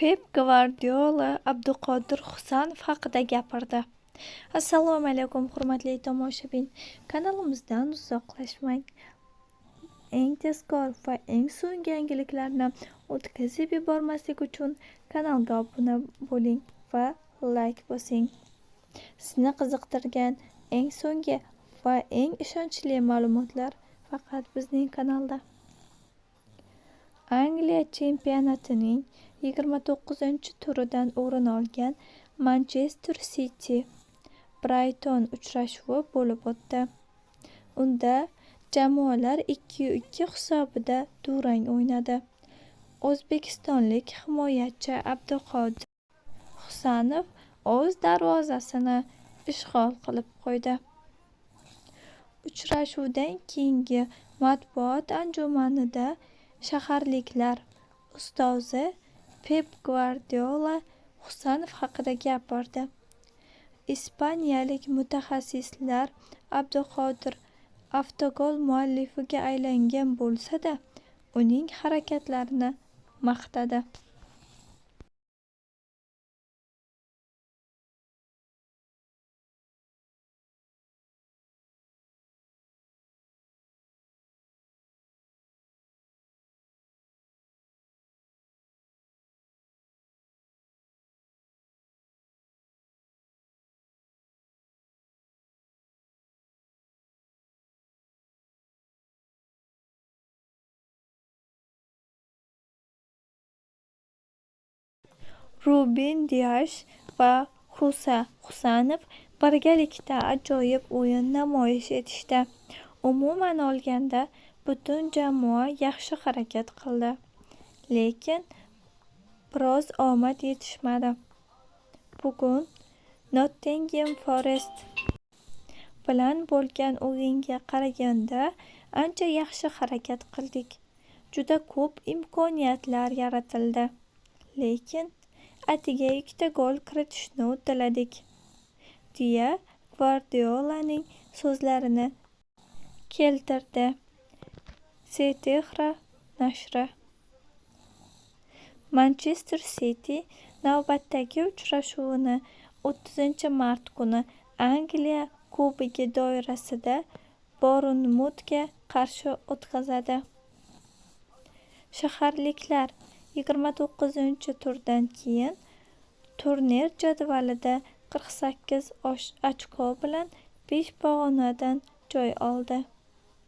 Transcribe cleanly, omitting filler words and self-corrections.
Pep Gvardiola Abduqodir Husanov haqida gapirdi. Assalomu alaykum, hurmatli tomoshabin. Kanalimizdan uzoqlashmang. Eng tezkor va eng so'nggi yangiliklarni o'tkazib yubormaslik uchun kanalga obuna bo'ling va like bosing. Sizni qiziqtirgan eng so'nggi va eng ishonchli ma'lumotlar faqat bizning kanalda. Angliya chempionatining 29-turidan o'rin olgan Manchester City Brighton uchrashuvi bo'lib o'tdi. Unda jamoalar 2-2 hisobida durang o'ynadi. O'zbekistonlik himoyachi Abduqodir Husanov o'z darvozasini ishg'ol qilib qo'ydi. Uchrashuvdan keyingi matbuot anjumanida shaharliklar ustozi Pep Gvardiola Husanov haqida gapirdi. Ispaniyalik mutaxassislar Abduqodir avtogol muallifiga aylangan bo'lsa-da, uning harakatlarini maqtadi. Ruben Dias va Husanov birgalikda ajoyib o'yin namoyish etishdi. Umuman olganda, butun jamoa yaxshi harakat qildi, lekin biroz omad yetishmadi. Bugun Nottingham Forest bilan bo'lgan o'yinga qaraganda ancha yaxshi harakat qildik. Juda ko'p imkoniyatlar yaratildi, lekin atiga 2 gol kiritishni uddaladik, deya Gvardiolaning so'zlarini keltirdi Sethra nashri. Manchester City navbatdagi uchrashuvini 30-mart kuni Angliya Kubogi doirasida Bournemouthga qarshi o'tkazadi. Shaharliklar 29-turdan keyin turnir jadvalida 48 ochko bilan 5 pog'onadan joy oldi.